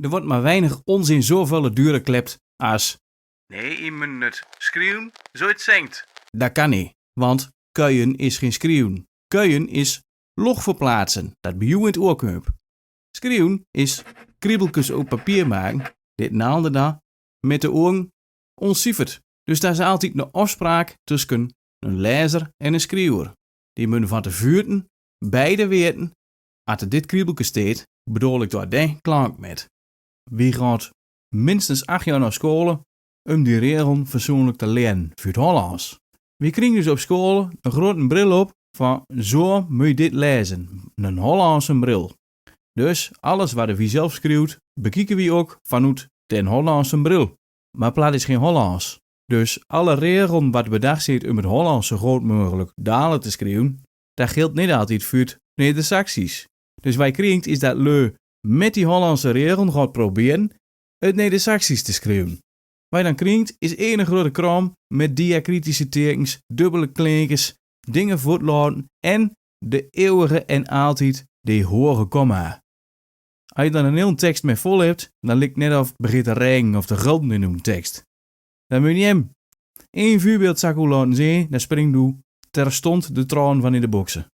Er wordt maar weinig onzin zoveel dure klept als Nee, je moet het schreeuwen zo het zingt. dat kan niet, want kuien is geen schreeuwen. Kuien is log verplaatsen, dat bij jou in het oorkump. Schreeuwen is kriebeltjes op papier maken, dit naalde daar, met de oren oncijferd. Dus daar is altijd een afspraak tussen een lezer en een schreeuwer. Die moeten van tevoren beide weten, als er dit kriebeltje staat, bedoel ik daar de klank met. Wie gaat minstens 8 jaar naar school om die regel fatsoenlijk te leren voor het Hollands. We krijgen dus op school een grote bril op van zo moet je dit lezen. Een Hollandse bril. Dus alles wat wie zelf schreeuwt, bekijken we ook vanuit den Hollandse bril. Maar plat is geen Hollands. Dus alle regels wat bedacht zit om het Hollands zo groot mogelijk dalen te schreeuwen, dat geldt niet altijd voor het Neder-Saxisch. Dus wij krijgen is dat leu met die Hollandse regel gaat proberen het Neder-Saxisch te schreeuwen. Wat dan krijgt is één grote kram met diacritische tekens, dubbele klinkers, dingen voortlaten en de eeuwige en altijd de hoge komma. Als je dan een hele tekst met vol hebt, dan lijkt net of het begint te regenen of te gulden in een tekst. Dan moet je hem één voorbeeld zakken laten zien, dan springt u terstond de traan van in de boksen.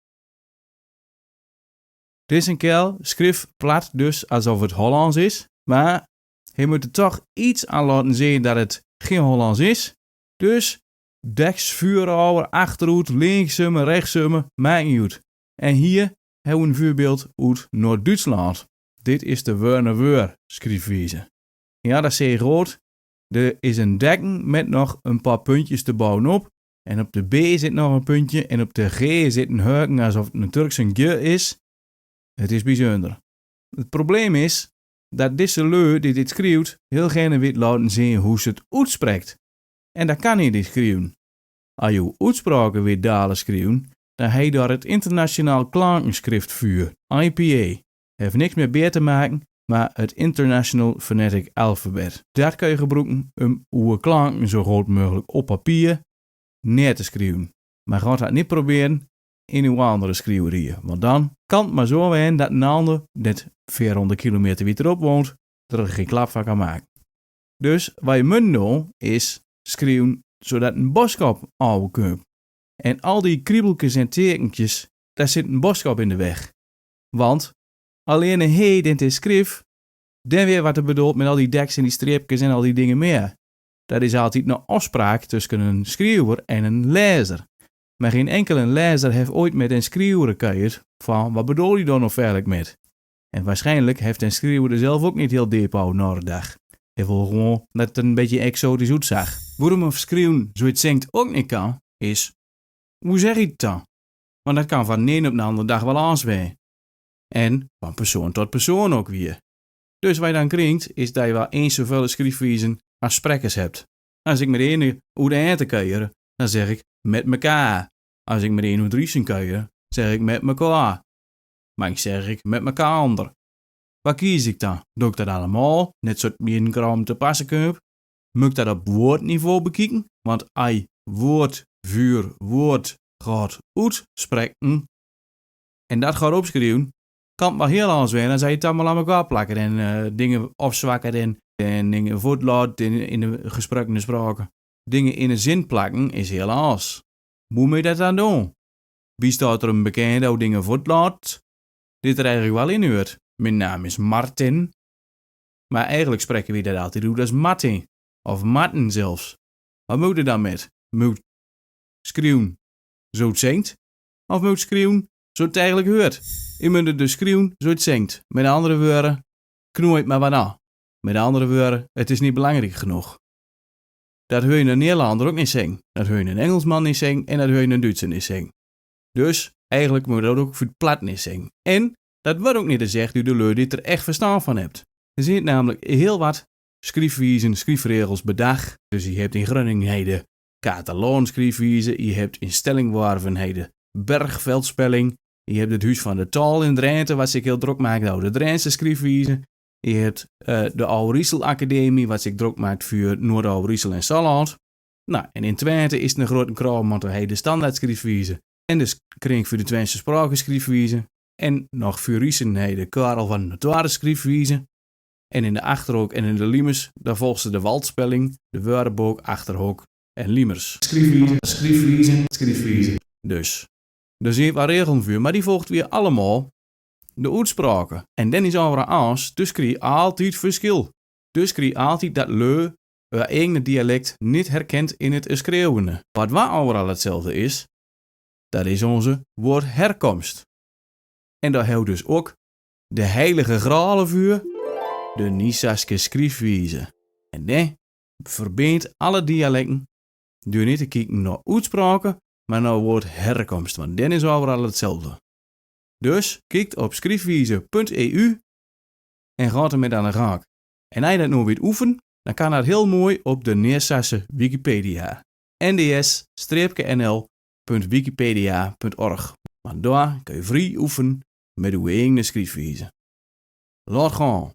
Deze kerel schreef plat dus alsof het Hollands is, maar hij moet er toch iets aan laten zien dat het geen Hollands is. Dus deks, vuurhouwer, achteruit, linksumme, rechtsumme, maakt niet uit. En hier hebben we een voorbeeld uit Noord-Duitsland. Dit is de Werner schriefwijze. Ja, dat zie je groot. Er is een dekken met nog een paar puntjes te bouwen op. En op de B zit nog een puntje en op de G zit een heuken alsof het een Turkse G is. Het is bijzonder. Het probleem is dat deze leu die dit schreeuwt heel gerne wil laten zien hoe ze het uitspreekt. En dat kan niet schreeuwen. Als je uitspraken wil dalen schreeuwen, dan heb je daar het internationaal klankenschriftvuur, IPA. Heeft niks met beer te maken, maar het International Phonetic Alphabet. Dat kan je gebruiken om uw klanken zo groot mogelijk op papier neer te schreeuwen. Maar ga dat niet proberen in uw andere schreeuwerieën, want dan kan het maar zo zijn dat een ander, dat 400 kilometer wie erop woont, er geen klap van kan maken. Dus wat je moet doen, is schreeuwen zodat een boodschap aankomt. En al die kriebeltjes en tekentjes, daar zit een boodschap in de weg. Want alleen een heet in het schrift, dan weer wat er bedoelt met al die deks en die streepjes en al die dingen meer. Dat is altijd een afspraak tussen een schreeuwer en een lezer. Maar geen enkele lezer heeft ooit met een schreeuwer gekeken van wat bedoel je dan nog verder met. En waarschijnlijk heeft een schreeuwer er zelf ook niet heel diep over na de dag. Hij wil gewoon dat het een beetje exotisch uitzag. Waarom een schreeuwen zoiets zingt ook niet kan, is, hoe zeg je het dan? Want dat kan van de een op de andere dag wel aanzwaaien. En van persoon tot persoon ook weer. Dus wat je dan krijgt, is dat je wel eens zoveel schriefwijzen als sprekers hebt. Als ik met de ene hoe de eind keieren, dan zeg ik met mekaar. Als ik met de ene hoe Driesen keieren, zeg ik met mekaar. Maar ik zeg ik met mekaar ander. Wat kies ik dan? Doe ik dat allemaal, net zoals je een kram te passen kunt? Moet ik dat op woordniveau bekijken? Want als woord, vuur, woord gaat uitspreken en dat gaat opschrijven, kan het wel heel anders zijn dan zou je het allemaal aan elkaar plakken en dingen afzwakken en dingen voortlaten in de gesproken spraken. Dingen in een zin plakken is heel anders. Hoe moet je dat dan doen? Wie staat er een bekende die dingen voortlaat? Dit er eigenlijk wel in hoort. Mijn naam is Martin. Maar eigenlijk spreken we dat altijd uit als Martin. Of Martin zelfs. Wat moet je dan met? Moet schreeuwen zo het zingt? Of moet schreeuwen zo het eigenlijk hoort? Je moet het dus schreeuwen zo het zingt. Met andere woorden, knooi het maar wat aan. Met andere woorden, het is niet belangrijk genoeg. Dat hoor je een Nederlander ook niet zingen. Dat hoor je een Engelsman niet zingen en dat hoor je een Duitser niet zingen. Dus eigenlijk moet je dat ook voor het plat niet zingen. En dat wordt ook niet gezegd door de lui die er echt verstand van hebt. Er zit namelijk heel wat schriefwijzen, schriefregels bedacht. Dus je hebt in Groningen de Catalaan schriefwijze, je hebt in Stellingwarven de Bergveldspelling, je hebt het Huis van de Taal in Drenthe, wat zich heel druk maakt over de Drentse schriefwijze. Je hebt de Oude Riesel Academie, wat zich druk maakt voor Noord-Oude Riesel en Salland. Nou, en in Twente is het een grote kraam, want hij de standaard schriefwijze. En dus kreeg voor de Twentse spraken schriefwijze. En nog voor Riesen hij de Karel van de Twaalfde schriefwijze. En in de Achterhoek en in de Liemers, daar volgt ze de waldspelling, de woordenboek, Achterhoek en Liemers. Schriefwijze. Dus. Er zijn wat regels voor, maar die volgt weer allemaal de uitspraken. En dan is overal anders, dus krijg je altijd verschil. Dus krijg je altijd dat leu haar eigen dialect niet herkent in het schreeuwende. Wat wel overal hetzelfde is, dat is onze woordherkomst. En daar houdt dus ook de heilige gralen voor, de Nisaske schriefwijze. En die verbindt alle dialecten door niet te kijken naar uitspraken, maar naar woordherkomst, want dan is overal hetzelfde. Dus kijk op schriefwijze.eu en gaat ermee aan de gang. En als je dat nou weer oefenen, dan kan dat heel mooi op de Neersasse Wikipedia. nds-nl.wikipedia.org. Want daar kun je vrij oefenen met uw eigen schriefwijze. Laat gaan.